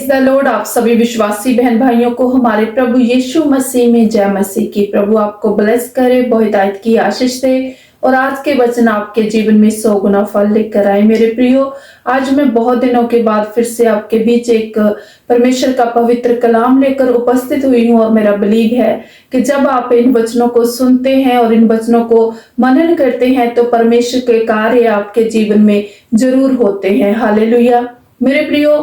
Praise the Lord. आप सभी विश्वासी बहन भाइयों को हमारे प्रभु यीशु मसीह में जय मसीह की। प्रभु आपको ब्लेस करे, बहुतायत की आशीष दे और आज के वचन आपके जीवन में 100 गुना फल लेकर आए। मेरे प्रियो, आज मैं बहुत दिनों के बाद फिर से आपके बीच एक परमेश्वर का पवित्र कलाम लेकर उपस्थित हुई हूँ और मेरा बिलीव है कि जब आप इन वचनों को सुनते हैं और इन वचनों को मनन करते हैं तो परमेश्वर के कार्य आपके जीवन में जरूर होते हैं। हालेलुया। मेरे प्रियो,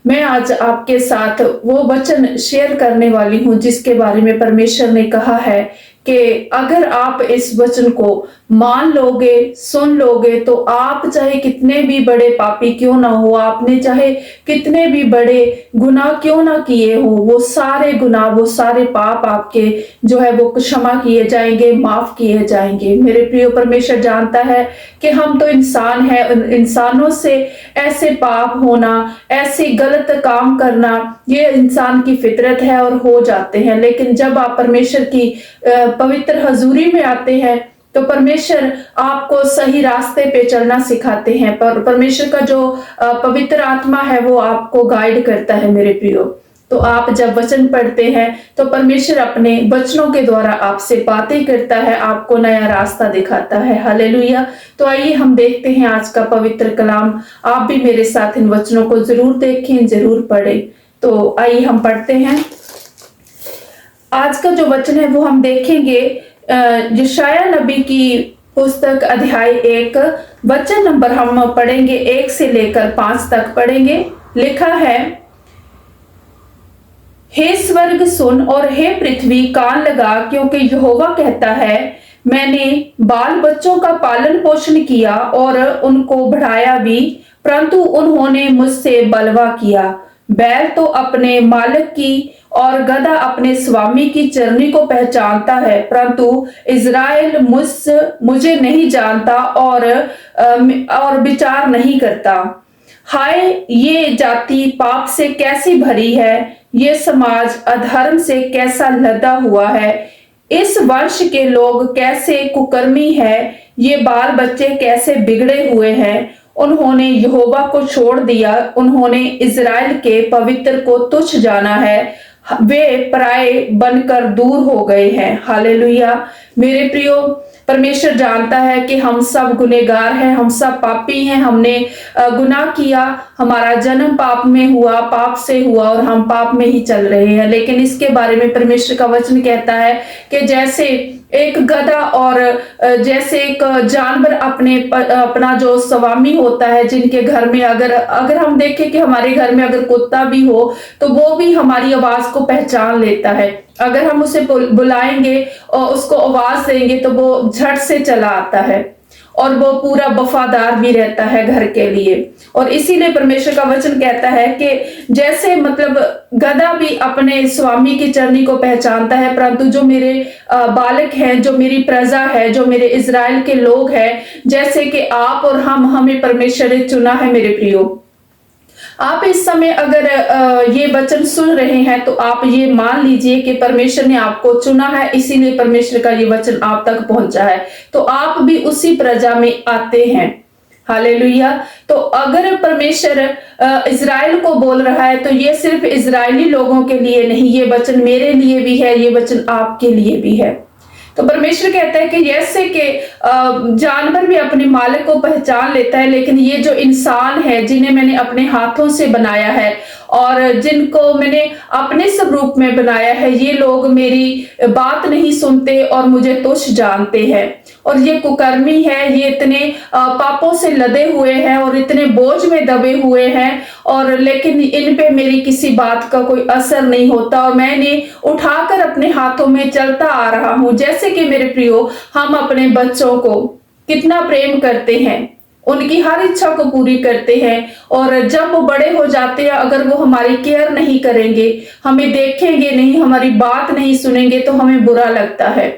मैं आज आपके साथ वो वचन शेयर करने वाली हूँ जिसके बारे में परमेश्वर ने कहा है कि अगर आप इस वचन को मान लोगे, सुन लोगे, तो आप चाहे कितने भी बड़े पापी क्यों ना हो, आपने चाहे कितने भी बड़े गुनाह क्यों ना किए हो, वो सारे गुनाह, वो सारे पाप आपके जो है वो क्षमा किए जाएंगे, माफ किए जाएंगे। मेरे प्रिय, परमेश्वर जानता है कि हम तो इंसान हैं, इंसानों से ऐसे पाप होना, ऐसे गलत काम करना, ये इंसान की फितरत है और हो जाते हैं। लेकिन जब आप परमेश्वर की पवित्र हजूरी में आते हैं तो परमेश्वर आपको सही रास्ते पे चलना सिखाते हैं। पर परमेश्वर का जो पवित्र आत्मा है वो आपको गाइड करता है। मेरे प्रियो, तो आप जब वचन पढ़ते हैं तो परमेश्वर अपने वचनों के द्वारा आपसे बातें करता है, आपको नया रास्ता दिखाता है। हालेलुया। तो आइए हम देखते हैं आज का पवित्र कलाम। आप भी मेरे साथ इन वचनों को जरूर देखें, जरूर पढ़ें। तो आइए हम पढ़ते हैं। आज का जो वचन है वो हम देखेंगे यशायाह नबी की पुस्तक अध्याय 1 वचन नंबर हम पढ़ेंगे 1 से लेकर 5 तक पढ़ेंगे। लिखा है, हे स्वर्ग सुन और हे पृथ्वी कान लगा, क्योंकि यहोवा कहता है, मैंने बाल बच्चों का पालन पोषण किया और उनको बढ़ाया भी, परंतु उन्होंने मुझसे बलवा किया। बैल तो अपने मालिक की और गधा अपने स्वामी की चरनी को पहचानता है, परंतु इज़राइल मुझे नहीं जानता और विचार नहीं करता। हाय, ये जाति पाप से कैसी भरी है, ये समाज अधर्म से कैसा लदा हुआ है। इस वंश के लोग कैसे कुकर्मी है, ये बाल बच्चे कैसे बिगड़े हुए हैं। उन्होंने यहोवा को छोड़ दिया, उन्होंने इज़राइल के पवित्र को तुच्छ जाना है, वे पराये बनकर दूर हो गए हैं। हालेलुया। मेरे प्रियो, परमेश्वर जानता है कि हम सब गुनहगार हैं, हम सब पापी हैं, हमने गुनाह किया, हमारा जन्म पाप में हुआ, पाप से हुआ और हम पाप में ही चल रहे हैं। लेकिन इसके बारे में परमेश्वर का वचन कहता है कि जैसे एक गधा और जैसे एक जानवर अपना जो स्वामी होता है, जिनके घर में अगर हम देखें कि हमारे घर में अगर कुत्ता भी हो तो वो भी हमारी आवाज को पहचान लेता है। अगर हम उसे बुलाएंगे और उसको आवाज देंगे तो वो झट से चला आता है और वो पूरा वफादार भी रहता है घर के लिए। और इसीलिए परमेश्वर का वचन कहता है कि जैसे मतलब गधा भी अपने स्वामी की चरनी को पहचानता है, परंतु जो मेरे बालक हैं, जो मेरी प्रजा है, जो मेरे इज़राइल के लोग हैं, जैसे कि आप और हमें परमेश्वर ने चुना है। मेरे प्रियो, आप इस समय अगर ये वचन सुन रहे हैं तो आप ये मान लीजिए कि परमेश्वर ने आपको चुना है, इसीलिए परमेश्वर का ये वचन आप तक पहुंचा है, तो आप भी उसी प्रजा में आते हैं। हालेलुया। तो अगर परमेश्वर इज़राइल को बोल रहा है तो ये सिर्फ इज़राइली लोगों के लिए नहीं, ये वचन मेरे लिए भी है, ये वचन आपके लिए भी है। तो परमेश्वर कहता है कि जैसे कि जानवर भी अपने मालिक को पहचान लेता है, लेकिन ये जो इंसान है जिन्हें मैंने अपने हाथों से बनाया है और जिनको मैंने अपने स्वरूप में बनाया है, ये लोग मेरी बात नहीं सुनते और मुझे तुच्छ जानते हैं। और ये कुकर्मी है, ये इतने पापों से लदे हुए हैं और इतने बोझ में दबे हुए हैं, और लेकिन इन पे मेरी किसी बात का कोई असर नहीं होता और मैं इन्हें उठाकर अपने हाथों में चलता आ रहा हूं। जैसे कि मेरे प्रियो, हम अपने बच्चों को कितना प्रेम करते हैं, उनकी हर इच्छा को पूरी करते हैं, और जब वो बड़े हो जाते हैं अगर वो हमारी केयर नहीं करेंगे, हमें देखेंगे नहीं, हमारी बात नहीं सुनेंगे तो हमें बुरा लगता है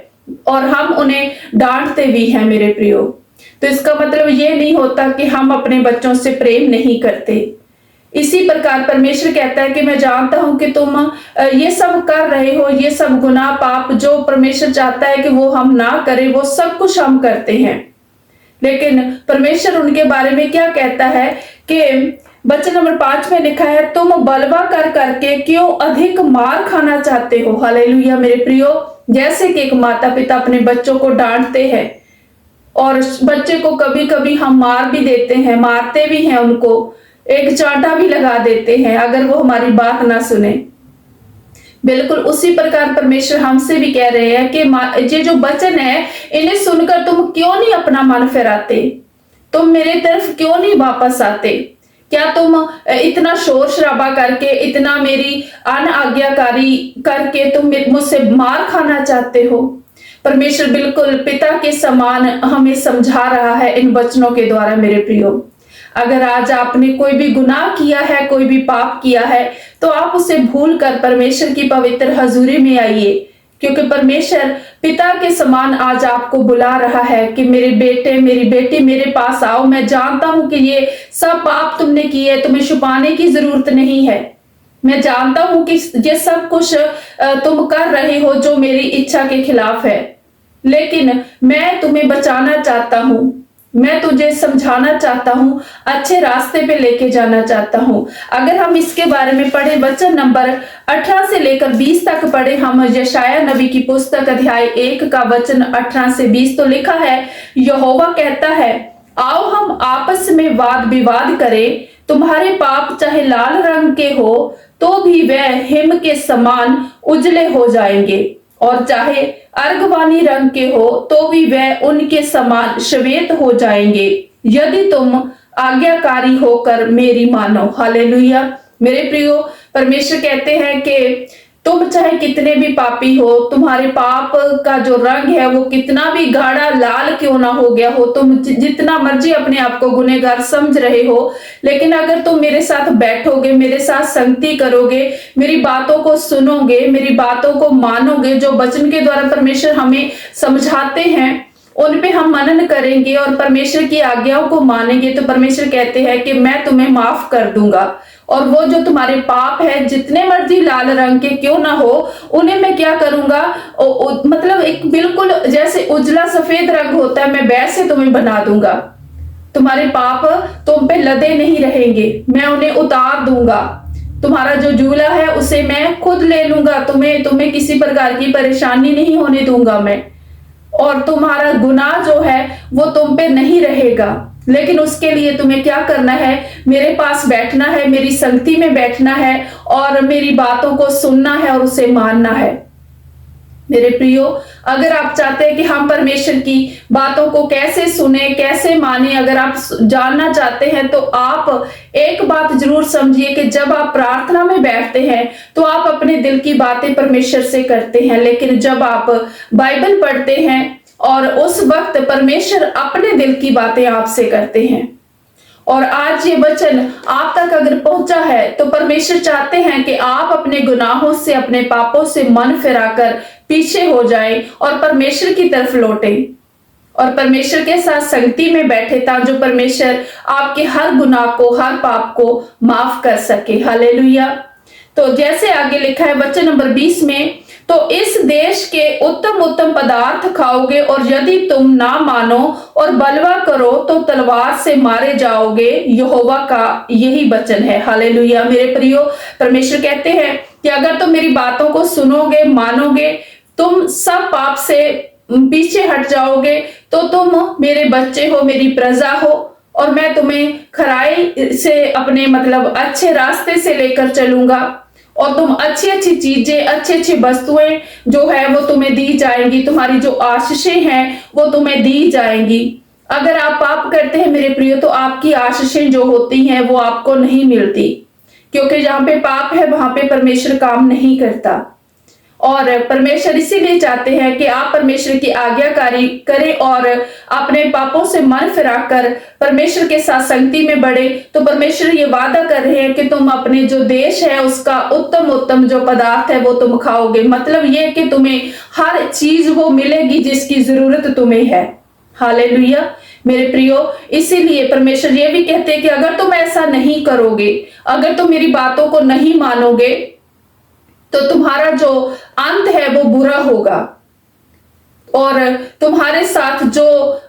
और हम उन्हें डांटते भी हैं। मेरे प्रियो, तो इसका मतलब ये नहीं होता कि हम अपने बच्चों से प्रेम नहीं करते। इसी प्रकार परमेश्वर कहता है कि मैं जानता हूं कि तुम ये सब कर रहे हो, ये सब गुनाह पाप जो परमेश्वर चाहता है कि वो हम ना करें, वो सब कुछ हम करते हैं। लेकिन परमेश्वर उनके बारे में क्या कहता है कि वचन नंबर 5 में लिखा है, तुम बलवा कर करके क्यों अधिक मार खाना चाहते हो। हालेलुया मेरे प्रियो, जैसे कि एक माता पिता अपने बच्चों को डांटते हैं और बच्चे को कभी कभी हम मार भी देते हैं, मारते भी हैं, उनको एक चांटा भी लगा देते हैं अगर वो हमारी बात ना सुने। बिल्कुल उसी प्रकार परमेश्वर हमसे भी कह रहे हैं कि ये जो वचन है इन्हें सुनकर तुम क्यों नहीं अपना मन फिराते, तुम मेरे तरफ क्यों नहीं वापस आते। क्या तुम इतना शोर शराबा करके, इतना मेरी अनाज्ञाकारी करके तुम मुझसे मार खाना चाहते हो। परमेश्वर बिल्कुल पिता के समान हमें समझा रहा है इन वचनों के द्वारा। मेरे प्रियो, अगर आज आपने कोई भी गुनाह किया है, कोई भी पाप किया है, तो आप उसे भूल कर परमेश्वर की पवित्र हजूरी में आइए, क्योंकि परमेश्वर पिता के समान आज आपको बुला रहा है कि मेरे बेटे मेरी बेटी मेरे पास आओ। मैं जानता हूं कि ये सब पाप तुमने किए, तुम्हें छुपाने की जरूरत नहीं है। मैं जानता हूं कि ये सब कुछ तुम कर रहे हो जो मेरी इच्छा के खिलाफ है, लेकिन मैं तुम्हें बचाना चाहता हूं, मैं तुझे समझाना चाहता हूं, अच्छे रास्ते पे लेके जाना चाहता हूं। अगर हम इसके बारे में पढ़े, वचन नंबर 18 से लेकर 20 तक पढ़े, हम यशाया नबी की पुस्तक अध्याय 1 का वचन 18 से 20, तो लिखा है, यहोवा कहता है, आओ हम आपस में वाद विवाद करें, तुम्हारे पाप चाहे लाल रंग के हो तो भी वह हिम के समान उजले हो जाएंगे, और चाहे अर्गवानी रंग के हो तो भी वह उनके समान श्वेत हो जाएंगे, यदि तुम आज्ञाकारी होकर मेरी मानो। हालेलुया मेरे प्रियो, परमेश्वर कहते हैं कि तुम चाहे कितने भी पापी हो, तुम्हारे पाप का जो रंग है वो कितना भी गाढ़ा लाल क्यों ना हो गया हो, तुम जितना मर्जी अपने आप को गुनहगार समझ रहे हो, लेकिन अगर तुम मेरे साथ बैठोगे, मेरे साथ संगति करोगे, मेरी बातों को सुनोगे, मेरी बातों को मानोगे, जो वचन के द्वारा परमेश्वर हमें समझाते हैं उन पे हम मनन करेंगे और परमेश्वर की आज्ञाओं को मानेंगे, तो परमेश्वर कहते हैं कि मैं तुम्हें माफ कर दूंगा, और वो जो तुम्हारे पाप है जितने मर्जी लाल रंग के क्यों ना हो, उन्हें मैं क्या करूंगा, मतलब एक बिल्कुल जैसे उजला सफेद रंग होता है, मैं वैसे तुम्हें बना दूंगा। तुम्हारे पाप तुम पे लदे नहीं रहेंगे, मैं उन्हें उतार दूंगा। तुम्हारा जो जूला है उसे मैं खुद ले लूंगा, तुम्हें किसी प्रकार की परेशानी नहीं होने दूंगा मैं, और तुम्हारा गुनाह जो है वो तुम पे नहीं रहेगा। लेकिन उसके लिए तुम्हें क्या करना है, मेरे पास बैठना है, मेरी संगति में बैठना है और मेरी बातों को सुनना है और उसे मानना है। मेरे प्रियो, अगर आप चाहते हैं कि हम परमेश्वर की बातों को कैसे सुने, कैसे माने, अगर आप जानना चाहते हैं, तो आप एक बात जरूर समझिए कि जब आप प्रार्थना में बैठते हैं तो आप अपने दिल की बातें परमेश्वर से करते हैं, लेकिन जब आप बाइबल पढ़ते हैं और उस वक्त परमेश्वर अपने दिल की बातें आपसे करते हैं। और आज ये वचन आप तक अगर पहुंचा है तो परमेश्वर चाहते हैं कि आप अपने गुनाहों से, अपने पापों से मन फिराकर पीछे हो जाएं और परमेश्वर की तरफ लौटें और परमेश्वर के साथ संगति में बैठे, ताकि जो परमेश्वर आपके हर गुनाह को, हर पाप को माफ कर सके। हालेलुया। तो जैसे आगे लिखा है वचन नंबर 20 में, तो इस देश के उत्तम उत्तम पदार्थ खाओगे, और यदि तुम ना मानो और बलवा करो तो तलवार से मारे जाओगे। यहोवा का यही वचन है। हालेलुया मेरे प्रियो, परमेश्वर कहते हैं कि अगर तुम मेरी बातों को सुनोगे, मानोगे, तुम सब पाप से पीछे हट जाओगे, तो तुम मेरे बच्चे हो, मेरी प्रजा हो, और मैं तुम्हें खराई से अपने मतलब अच्छे रास्ते से लेकर चलूंगा, और तुम अच्छी अच्छी चीजें, अच्छी अच्छी वस्तुएं जो है वो तुम्हें दी जाएंगी, तुम्हारी जो आशीषें हैं वो तुम्हें दी जाएंगी। अगर आप पाप करते हैं मेरे प्रियो, तो आपकी आशीषें जो होती हैं वो आपको नहीं मिलती, क्योंकि जहां पे पाप है वहां पे परमेश्वर काम नहीं करता। और परमेश्वर इसीलिए चाहते हैं कि आप परमेश्वर की आज्ञाकारी करें और अपने पापों से मन फिराकर परमेश्वर के साथ संगति में बढ़े। तो परमेश्वर ये वादा कर रहे हैं कि तुम अपने जो देश है उसका उत्तम उत्तम जो पदार्थ है वो तुम खाओगे। मतलब ये कि तुम्हें हर चीज वो मिलेगी जिसकी जरूरत तुम्हें है। हालेलुया मेरे प्रियो, इसीलिए परमेश्वर ये भी कहते हैं कि अगर तुम ऐसा नहीं करोगे, अगर तुम मेरी बातों को नहीं मानोगे, तो तुम्हारा जो अंत है वो बुरा होगा। और तुम्हारे साथ जो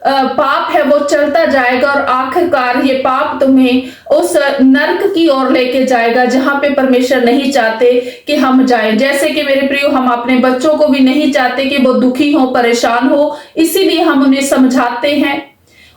पाप है वो चलता जाएगा और आखिरकार ये पाप तुम्हें उस नरक की ओर लेके जाएगा जहां पे परमेश्वर नहीं चाहते कि हम जाएं। जैसे कि मेरे प्रियो, हम अपने बच्चों को भी नहीं चाहते कि वो दुखी हो, परेशान हो, इसीलिए हम उन्हें समझाते हैं।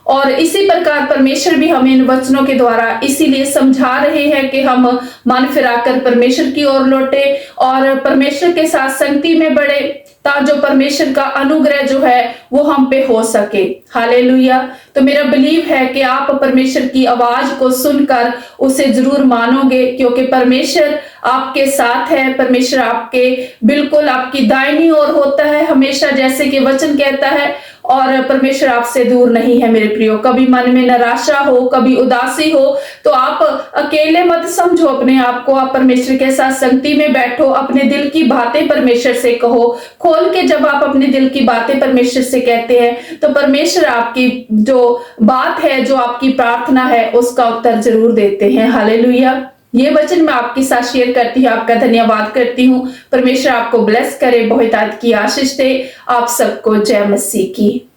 और इसी प्रकार परमेश्वर भी हमें इन वचनों के द्वारा इसीलिए समझा रहे हैं कि हम मन फिराकर परमेश्वर की ओर लौटे और परमेश्वर के साथ संगति में बढ़े, ताकि जो परमेश्वर का अनुग्रह जो है वो हम पे हो सके। हालेलुया। तो मेरा बिलीव है कि आप परमेश्वर की आवाज को सुनकर उसे जरूर मानोगे, क्योंकि परमेश्वर आपके साथ है। परमेश्वर आपके बिल्कुल आपकी दाहिनी ओर होता है हमेशा, जैसे कि वचन कहता है। और परमेश्वर आपसे दूर नहीं है मेरे प्रियो। कभी मन में निराशा हो, कभी उदासी हो, तो आप अकेले मत समझो अपने आप को। आप परमेश्वर के साथ संगति में बैठो, अपने दिल की बातें परमेश्वर से कहो। खोल के जब आप अपने दिल की बातें परमेश्वर से कहते हैं तो परमेश्वर आपकी जो बात है, जो आपकी प्रार्थना है, उसका उत्तर जरूर देते हैं। हालेलुया। ये वचन मैं आपके साथ शेयर करती हूँ, आपका धन्यवाद करती हूँ। परमेश्वर आपको ब्लेस करे, बहुत की आशीष दे। आप सबको जय मसीह की।